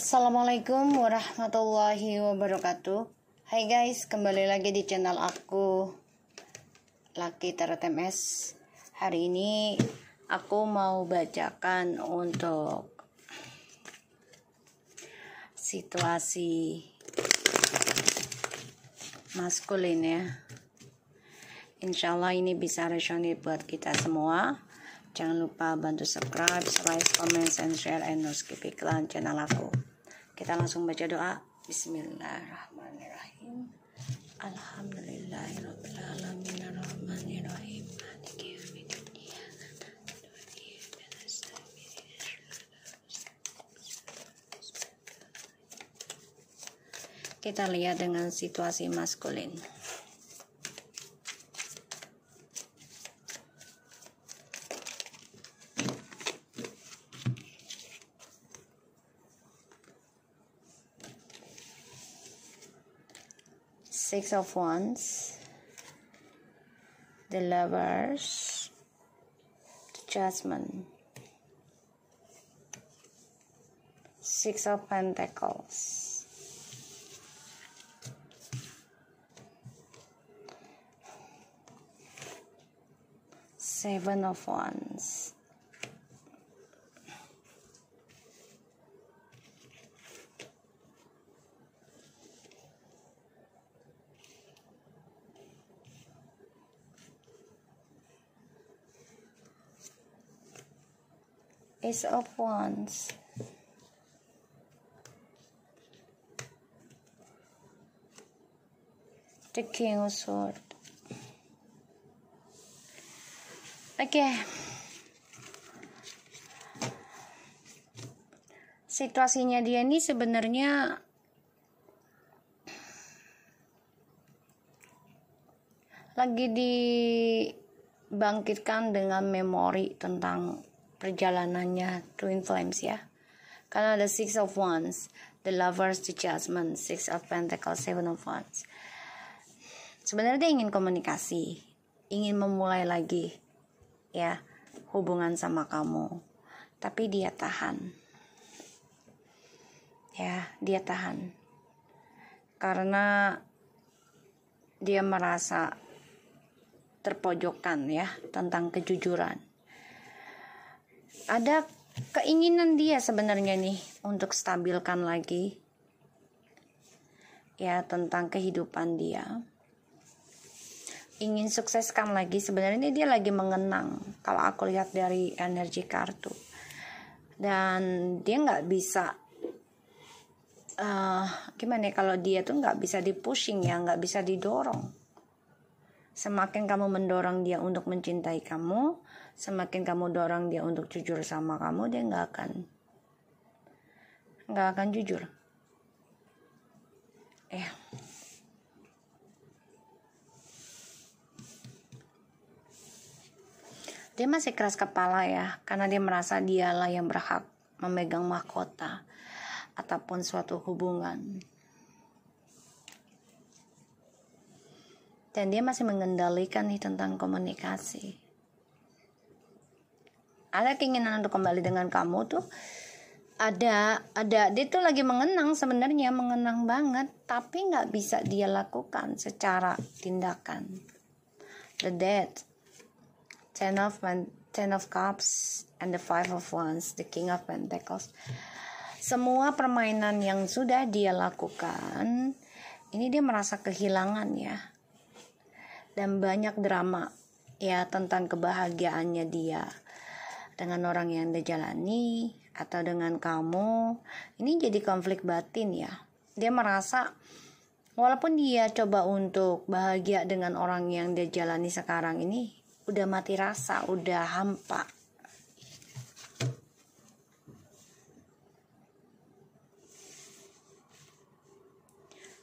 Assalamualaikum warahmatullahi wabarakatuh. Hai guys, kembali lagi di channel aku, Lucky Tarot MS. Hari ini aku mau bacakan untuk situasi maskulin ya. Insyaallah ini bisa resonate buat kita semua. Jangan lupa bantu subscribe, like, comment, and share, and no skip iklan channel aku. Kita langsung baca doa. Bismillahirrahmanirrahim. Alhamdulillahirabbil alamin arrahmanirrahim. Kita lihat dengan situasi maskulin. Six of Wands, the Lovers, the Judgment, Six of Pentacles, Seven of Wands, Ace of Wands, the King of Swords. Oke. Situasinya dia ini sebenarnya lagi dibangkitkan dengan memori tentang perjalanannya Twin Flames ya. Karena ada Six of Wands, the Lovers, the Judgment, Six of Pentacles, Seven of Wands. Sebenarnya dia ingin komunikasi, ingin memulai lagi ya hubungan sama kamu, tapi dia tahan. Ya, dia tahan. Karena dia merasa terpojokkan ya tentang kejujuran. Ada keinginan dia sebenarnya nih untuk stabilkan lagi ya tentang kehidupan dia, ingin sukseskan lagi. Sebenarnya dia lagi mengenang kalau aku lihat dari energi kartu, dan dia nggak bisa gimana ya, kalau dia tuh nggak bisa dipushing ya, nggak bisa didorong. Semakin kamu mendorong dia untuk mencintai kamu, semakin kamu dorong dia untuk jujur sama kamu, dia nggak akan jujur. Dia masih keras kepala ya, karena dia merasa dialah yang berhak memegang mahkota ataupun suatu hubungan. Dan dia masih mengendalikan nih tentang komunikasi. Ada keinginan untuk kembali dengan kamu tuh, ada dia tuh lagi mengenang, sebenarnya mengenang banget, tapi nggak bisa dia lakukan secara tindakan. The Death, Ten of Cups, and the Five of Wands, the King of Pentacles. Semua permainan yang sudah dia lakukan, ini dia merasa kehilangan ya. Dan banyak drama ya tentang kebahagiaannya dia dengan orang yang dia jalani atau dengan kamu. Ini jadi konflik batin ya. Dia merasa walaupun dia coba untuk bahagia dengan orang yang dia jalani sekarang ini, udah mati rasa, udah hampa.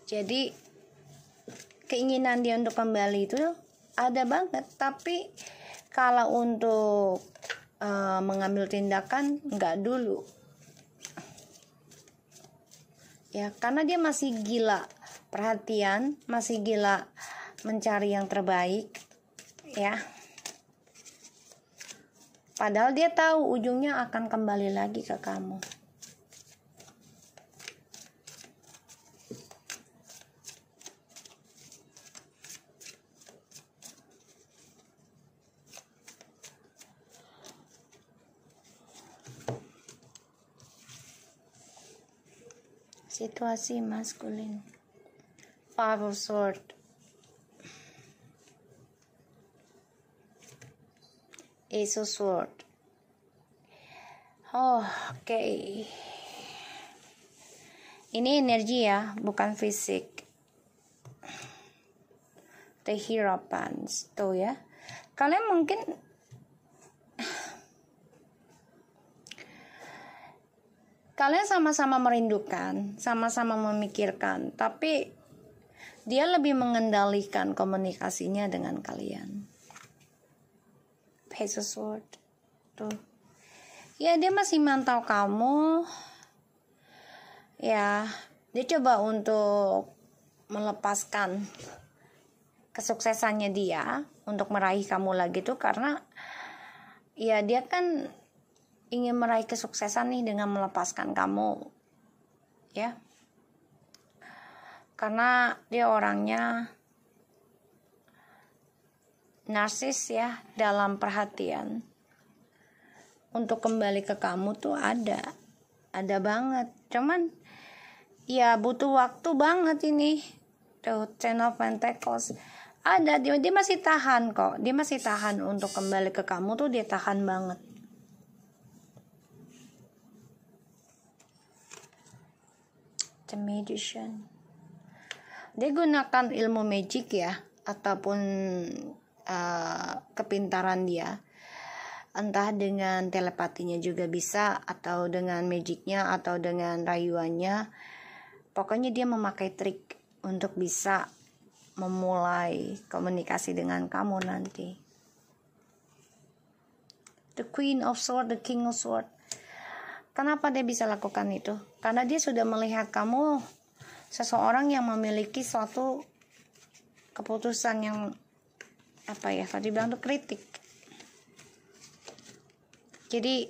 Jadi keinginan dia untuk kembali itu ada banget, tapi kalau untuk mengambil tindakan nggak dulu ya, karena dia masih gila perhatian, masih gila mencari yang terbaik ya. Padahal dia tahu ujungnya akan kembali lagi ke kamu. situasi maskulin. Five of Swords, Ace of Swords. Oke. Ini energi ya, bukan fisik. The Hierophant tuh ya. Kalian mungkin kalian sama-sama merindukan, sama-sama memikirkan, tapi dia lebih mengendalikan komunikasinya dengan kalian. Page of Swords tuh. Ya, dia masih mantau kamu. Ya, dia coba untuk melepaskan kesuksesannya dia untuk meraih kamu lagi tuh, karena ya dia kan ingin meraih kesuksesan nih dengan melepaskan kamu, ya, karena dia orangnya narsis ya, dalam perhatian. Untuk kembali ke kamu tuh ada banget, cuman ya butuh waktu banget ini. Tuh, Ten of Pentacles. Ada, dia masih tahan kok. Dia masih tahan untuk kembali ke kamu tuh, dia tahan banget. The Magician. Dia gunakan ilmu magic ya, ataupun kepintaran dia. Entah dengan telepatinya juga bisa, atau dengan magicnya, atau dengan rayuannya. Pokoknya dia memakai trik untuk bisa memulai komunikasi dengan kamu nanti. The Queen of Swords, the King of Swords. Kenapa dia bisa lakukan itu? Karena dia sudah melihat kamu seseorang yang memiliki suatu keputusan yang tadi bilang tuh kritik. Jadi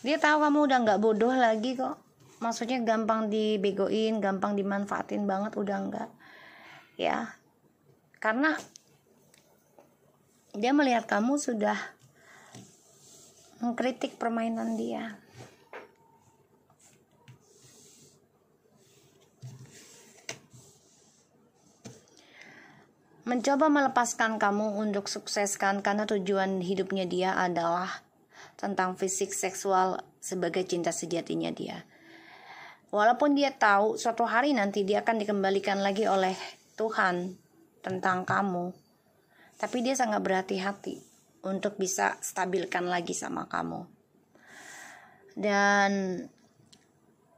dia tahu kamu udah nggak bodoh lagi kok. Maksudnya gampang dibegoin, gampang dimanfaatin banget, udah enggak. Ya. Karena dia melihat kamu sudah mengkritik permainan dia. Mencoba melepaskan kamu untuk sukseskan, karena tujuan hidupnya dia adalah tentang fisik seksual sebagai cinta sejatinya dia. Walaupun dia tahu suatu hari nanti dia akan dikembalikan lagi oleh Tuhan tentang kamu, tapi dia sangat berhati-hati untuk bisa stabilkan lagi sama kamu. Dan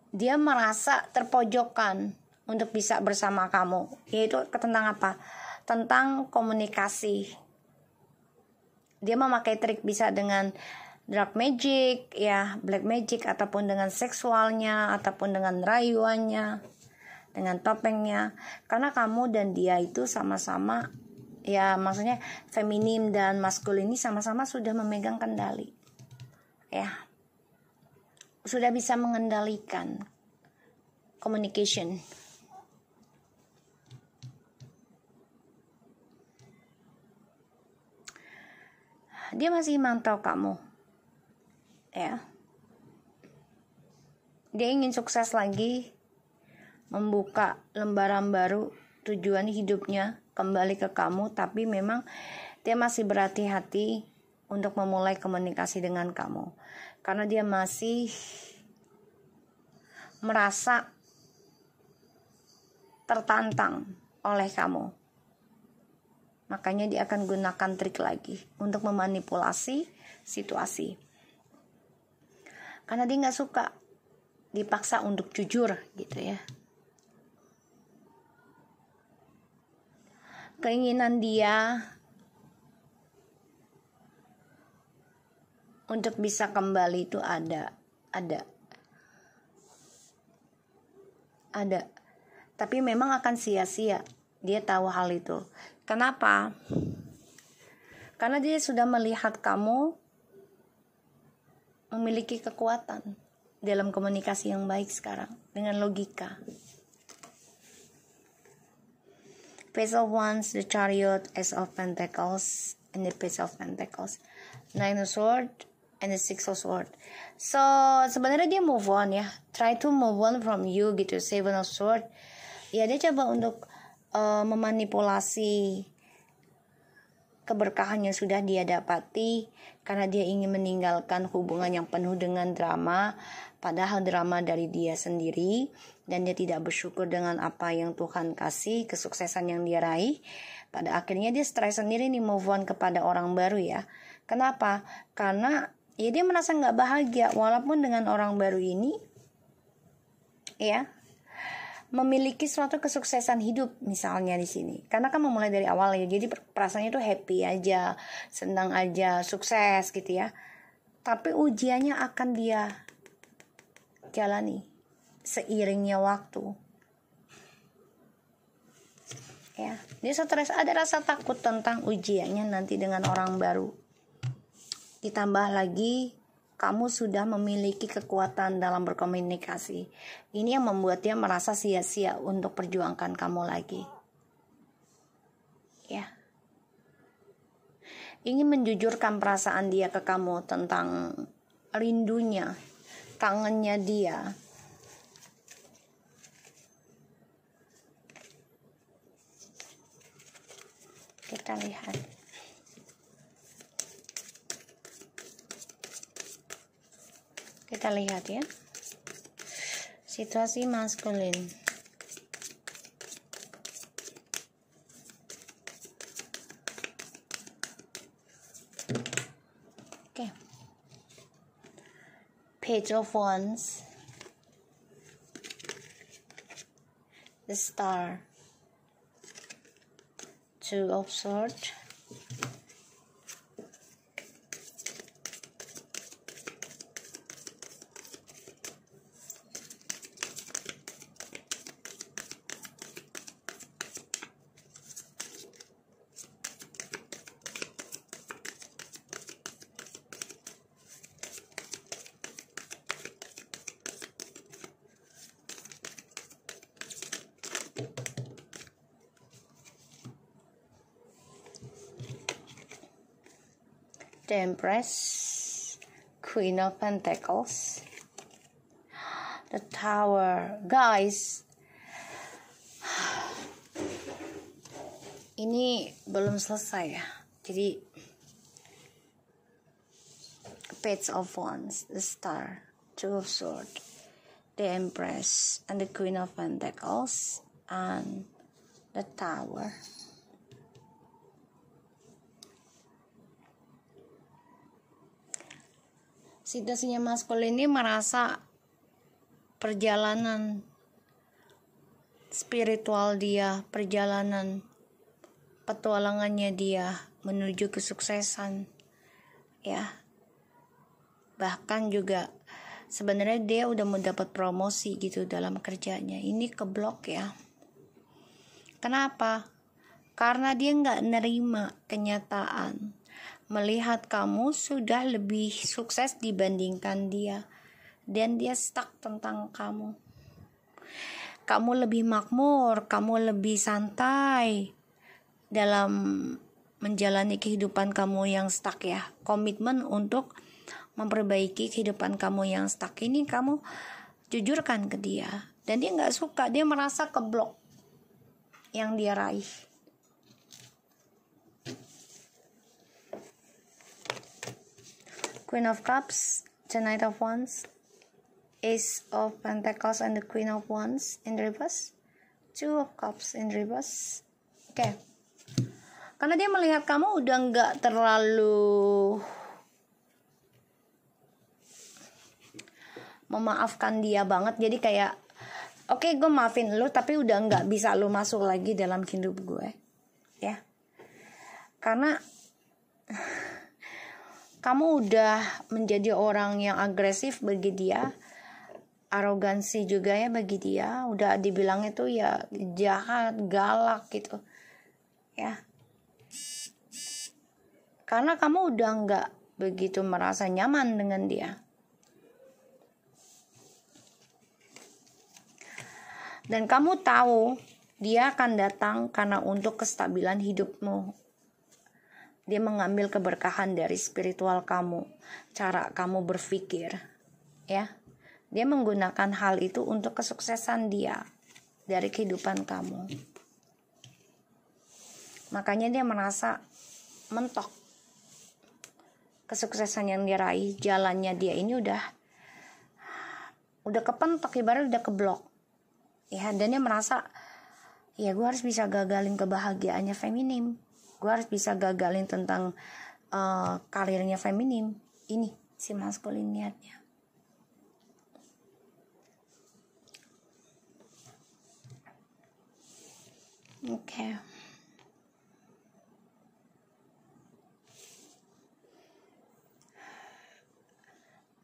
dia merasa terpojokkan untuk bisa bersama kamu. Yaitu tentang apa? Tentang komunikasi. Dia memakai trik, bisa dengan dark magic, ya, black magic, ataupun dengan seksualnya, ataupun dengan rayuannya, dengan topengnya. Karena kamu dan dia itu sama-sama, ya, maksudnya feminim dan maskulin ini sama-sama sudah memegang kendali, ya, sudah bisa mengendalikan communication. Dia masih mantau kamu, ya. Dia ingin sukses lagi, membuka lembaran baru, tujuan hidupnya kembali ke kamu, tapi memang dia masih berhati-hati untuk memulai komunikasi dengan kamu, karena dia masih merasa tertantang oleh kamu. Makanya dia akan gunakan trik lagi untuk memanipulasi situasi. Karena dia gak suka dipaksa untuk jujur gitu ya. Keinginan dia untuk bisa kembali itu ada. Tapi memang akan sia-sia. Dia tahu hal itu. Kenapa? Karena dia sudah melihat kamu memiliki kekuatan dalam komunikasi yang baik sekarang dengan logika. Page of Wands, the Chariot, Ace of Pentacles, and the Page of Pentacles, Nine of Swords, and the Six of Swords. So sebenarnya dia move on ya, try to move on from you gitu. Seven of Swords, ya dia coba untuk memanipulasi keberkahan yang sudah dia dapati karena dia ingin meninggalkan hubungan yang penuh dengan drama, padahal drama dari dia sendiri, dan dia tidak bersyukur dengan apa yang Tuhan kasih, kesuksesan yang dia raih. Pada akhirnya dia stres sendiri nih, move on kepada orang baru ya. Kenapa? Karena ya dia merasa nggak bahagia walaupun dengan orang baru ini ya memiliki suatu kesuksesan hidup misalnya di sini. Karena kan memulai dari awal ya, jadi perasaannya tuh happy aja, senang aja, sukses gitu ya. Tapi ujiannya akan dia jalani seiringnya waktu. Ya, dia stres, ada rasa takut tentang ujiannya nanti dengan orang baru. Ditambah lagi kamu sudah memiliki kekuatan dalam berkomunikasi. Ini yang membuat dia merasa sia-sia untuk perjuangkan kamu lagi. Ya. Ingin menjujurkan perasaan dia ke kamu tentang rindunya, kangennya dia. Kita lihat. Kita lihat ya. Situasi maskulin. Oke. Page of Wands. The Star. Two of Swords. The Empress, Queen of Pentacles, the Tower. Guys, ini belum selesai ya. Jadi Page of Wands, the Star, Two of Swords, the Empress, and the Queen of Pentacles, and the Tower. Situasinya maskulin ini merasa perjalanan spiritual dia, perjalanan petualangannya dia menuju kesuksesan ya. Bahkan juga sebenarnya dia udah mendapat promosi gitu dalam kerjanya. Ini keblok ya. Kenapa? Karena dia nggak nerima kenyataan melihat kamu sudah lebih sukses dibandingkan dia, dan dia stuck tentang kamu. Kamu lebih makmur, kamu lebih santai dalam menjalani kehidupan kamu yang stuck ya. Komitmen untuk memperbaiki kehidupan kamu yang stuck ini kamu jujurkan ke dia, dan dia nggak suka, dia merasa keblok yang dia raih. Queen of Cups, the Knight of Wands, Ace of Pentacles, and the Queen of Wands in reverse, Two of Cups in reverse. Oke. Karena dia melihat kamu udah nggak terlalu memaafkan dia banget, jadi kayak oke, gue maafin lu, tapi udah nggak bisa lu masuk lagi dalam hidup gue ya. Karena kamu udah menjadi orang yang agresif bagi dia, arogansi juga ya bagi dia, udah dibilang itu ya jahat, galak gitu ya. Karena kamu udah nggak begitu merasa nyaman dengan dia. Dan kamu tahu dia akan datang karena untuk kestabilan hidupmu. Dia mengambil keberkahan dari spiritual kamu, cara kamu berpikir, ya. Dia menggunakan hal itu untuk kesuksesan dia dari kehidupan kamu. Makanya dia merasa mentok. Kesuksesan yang dia raih, jalannya dia ini udah kepentok, ibarat udah keblok. Ya, dan dia merasa, ya gue harus bisa gagalin kebahagiaannya feminim. Gue harus bisa gagalin tentang karirnya feminim. Ini si maskulin niatnya. Oke.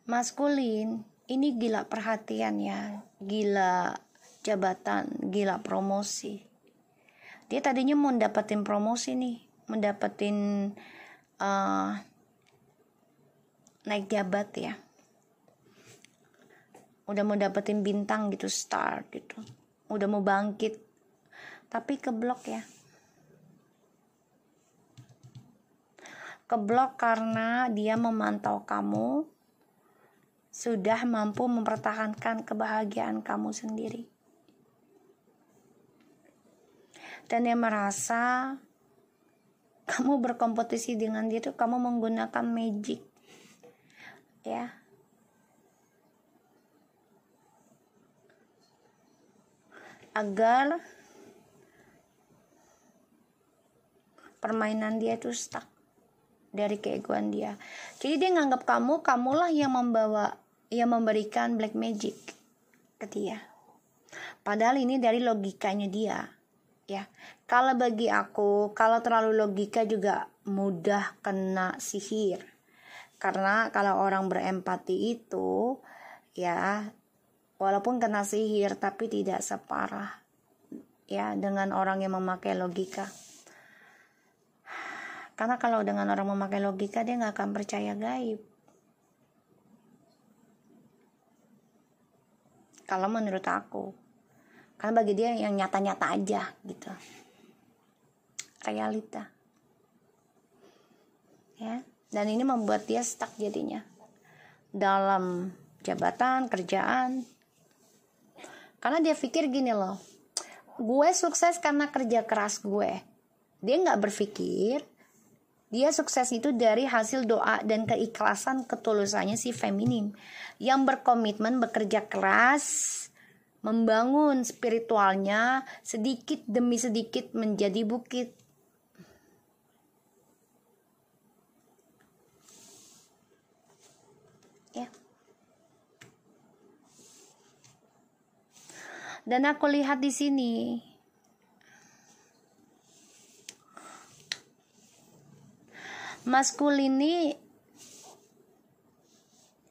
Maskulin ini gila perhatian ya, gila jabatan, gila promosi. Dia tadinya mau dapetin promosi nih, mendapetin naik jabat ya, udah mau dapetin bintang gitu, star gitu, udah mau bangkit, tapi keblok ya. Keblok karena dia memantau kamu sudah mampu mempertahankan kebahagiaan kamu sendiri. Dan dia merasa kamu berkompetisi dengan dia tuh kamu menggunakan magic. Ya. Agar permainan dia itu stuck dari keegoan dia. Jadi dia nganggap kamulah yang memberikan black magic ke dia. Padahal ini dari logikanya dia. Ya, kalau bagi aku, kalau terlalu logika juga mudah kena sihir. Karena kalau orang berempati itu, ya, walaupun kena sihir tapi tidak separah ya dengan orang yang memakai logika. Karena kalau dengan orang memakai logika, dia gak akan percaya gaib. Kalau menurut aku. Karena bagi dia yang nyata-nyata aja gitu. Realita. Ya. Dan ini membuat dia stuck jadinya. Dalam jabatan, kerjaan. Karena dia pikir gini loh. Gue sukses karena kerja keras gue. Dia gak berpikir dia sukses itu dari hasil doa dan keikhlasan ketulusannya si feminim yang berkomitmen bekerja keras, membangun spiritualnya sedikit demi sedikit menjadi bukit. Ya. Dan aku lihat di sini maskulin ini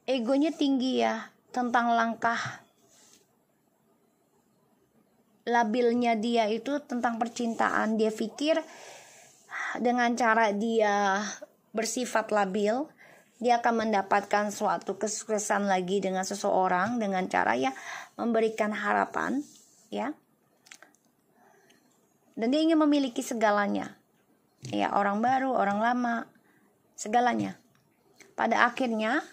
egonya tinggi ya, tentang langkah labilnya dia itu tentang percintaan. Dia pikir dengan cara dia bersifat labil, dia akan mendapatkan suatu kesuksesan lagi dengan seseorang dengan cara ya memberikan harapan ya. Dan dia ingin memiliki segalanya. Ya, orang baru, orang lama, segalanya. Pada akhirnya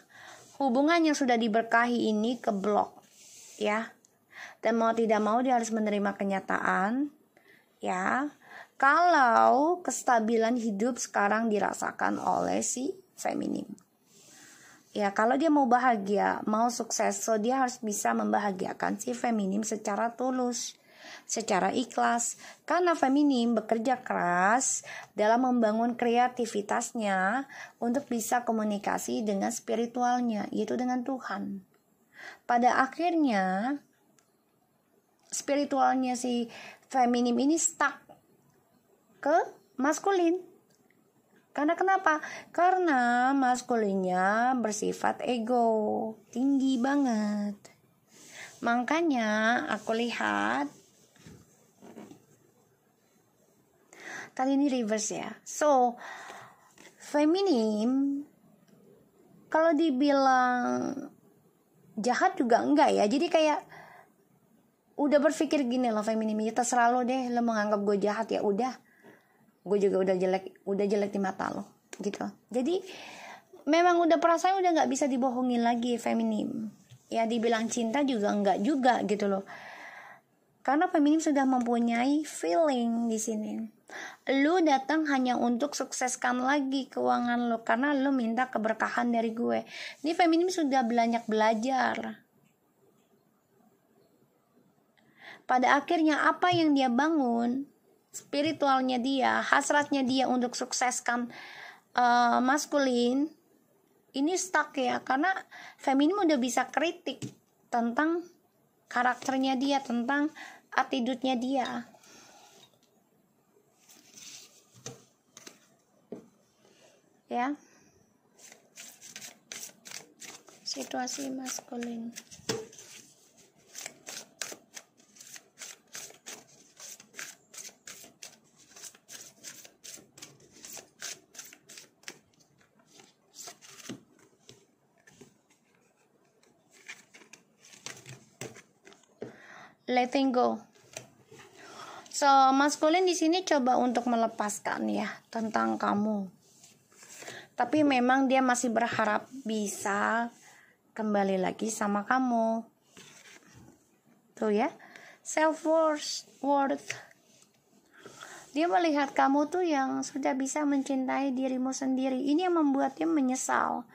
hubungan yang sudah diberkahi ini keblok ya. Dan mau tidak mau dia harus menerima kenyataan ya. Kalau kestabilan hidup sekarang dirasakan oleh si feminim. Ya, kalau dia mau bahagia, mau sukses, so dia harus bisa membahagiakan si feminim secara tulus, secara ikhlas. Karena feminim bekerja keras dalam membangun kreativitasnya untuk bisa komunikasi dengan spiritualnya, yaitu dengan Tuhan. Pada akhirnya spiritualnya si feminim ini stuck ke maskulin. Karena kenapa? Karena maskulinnya bersifat ego, tinggi banget. Makanya aku lihat kali ini reverse ya. So, feminim kalau dibilang jahat juga enggak ya. Jadi kayak udah berpikir gini loh, feminim, ya terserah lo deh, lo menganggap gue jahat ya udah. Gue juga udah jelek di mata lo. gitu. Jadi memang udah perasaan udah nggak bisa dibohongin lagi feminim. Ya dibilang cinta juga enggak juga gitu loh. Karena feminim sudah mempunyai feeling di sini. Lu datang hanya untuk sukseskan lagi keuangan lu karena lu minta keberkahan dari gue. Ini feminim sudah banyak belajar. Pada akhirnya apa yang dia bangun, spiritualnya dia, hasratnya dia untuk sukseskan maskulin, ini stuck ya, karena feminim udah bisa kritik tentang karakternya dia, tentang attitude-nya dia. Ya. Situasi maskulin. Letting go. So, maskulin di sini coba untuk melepaskan ya tentang kamu. Tapi memang dia masih berharap bisa kembali lagi sama kamu. Tuh ya. Self-worth. Dia melihat kamu tuh yang sudah bisa mencintai dirimu sendiri. Ini yang membuat dia menyesal.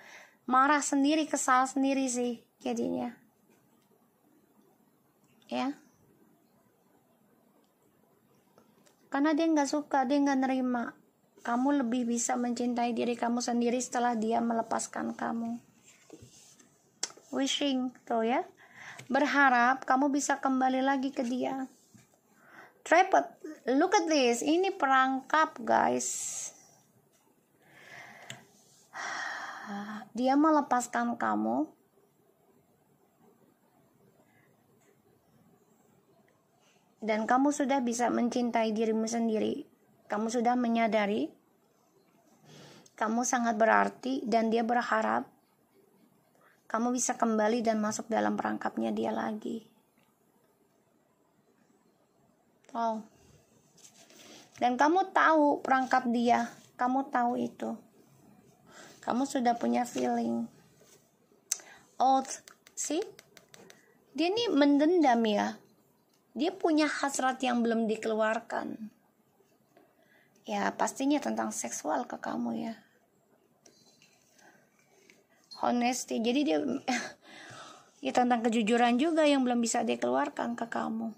Marah sendiri, kesal sendiri sih jadinya. Ya. Karena dia gak suka, dia gak nerima. Kamu lebih bisa mencintai diri kamu sendiri setelah dia melepaskan kamu. Wishing, tuh ya. Berharap kamu bisa kembali lagi ke dia. Trapped, look at this. Ini perangkap, guys. Dia melepaskan kamu. Dan kamu sudah bisa mencintai dirimu sendiri. Kamu sudah menyadari kamu sangat berarti dan dia berharap kamu bisa kembali dan masuk dalam perangkapnya dia lagi. Wow. Dan kamu tahu perangkap dia, kamu tahu itu. Kamu sudah punya feeling. Oh, see? Dia nih mendendam ya. Dia punya hasrat yang belum dikeluarkan. Ya pastinya tentang seksual ke kamu ya. Honesty. Jadi dia ya tentang kejujuran juga yang belum bisa dikeluarkan ke kamu.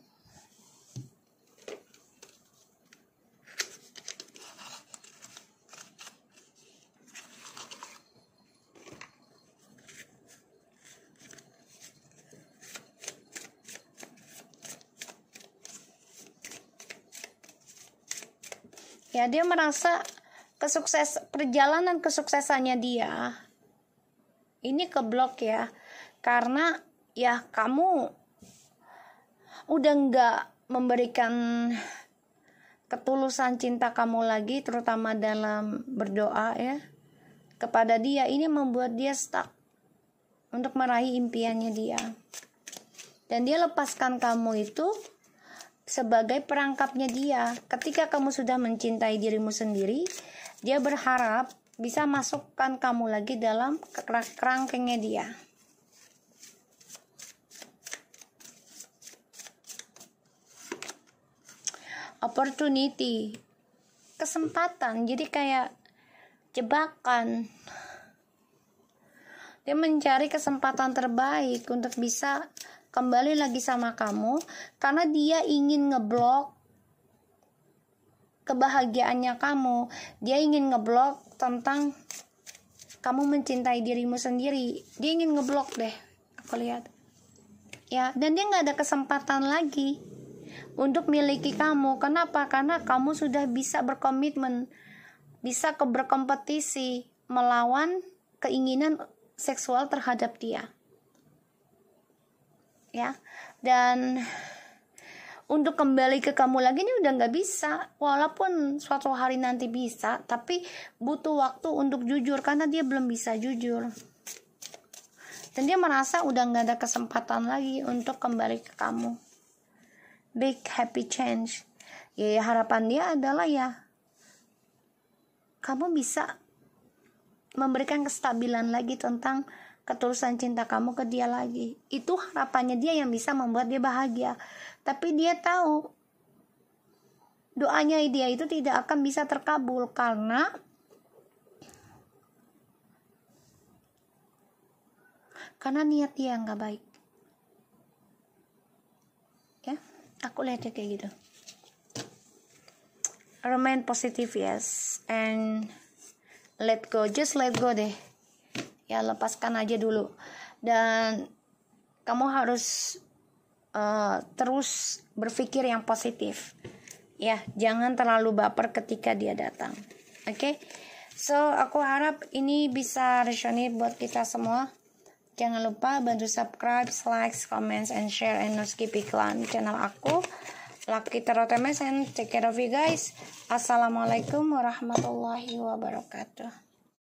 Ya dia merasa perjalanan kesuksesannya dia ini keblok ya, karena ya kamu udah nggak memberikan ketulusan cinta kamu lagi, terutama dalam berdoa ya kepada dia. Ini membuat dia stuck untuk meraih impiannya dia, dan dia lepaskan kamu itu sebagai perangkapnya dia. Ketika kamu sudah mencintai dirimu sendiri, dia berharap bisa masukkan kamu lagi dalam kerangkengnya dia. Opportunity, kesempatan, jadi kayak jebakan. Dia mencari kesempatan terbaik untuk bisa kembali lagi sama kamu, karena dia ingin ngeblok kebahagiaannya kamu. Dia ingin ngeblok tentang kamu mencintai dirimu sendiri. Dia ingin ngeblok deh, aku lihat ya. Dan dia gak ada kesempatan lagi untuk miliki kamu. Kenapa? Karena kamu sudah bisa berkomitmen, bisa berkompetisi melawan keinginan seksual terhadap dia ya. Dan untuk kembali ke kamu lagi ini udah gak bisa. Walaupun suatu hari nanti bisa, tapi butuh waktu untuk jujur, karena dia belum bisa jujur. Dan dia merasa udah gak ada kesempatan lagi untuk kembali ke kamu. Big happy change. Ya harapan dia adalah ya kamu bisa memberikan kestabilan lagi tentang ketulusan cinta kamu ke dia lagi. Itu harapannya dia yang bisa membuat dia bahagia. Tapi dia tahu doanya dia itu tidak akan bisa terkabul karena niat dia nggak baik. Ya, aku lihatnya kayak gitu. Remain positive, yes, and let go, just let go deh. Ya, lepaskan aja dulu. Dan kamu harus terus berpikir yang positif. Ya, jangan terlalu baper ketika dia datang. Oke? So, aku harap ini bisa resonate buat kita semua. Jangan lupa bantu subscribe, like, comments, and share, and no skip iklan channel aku. Lucky Tarot MS, and take care of you guys. Assalamualaikum warahmatullahi wabarakatuh.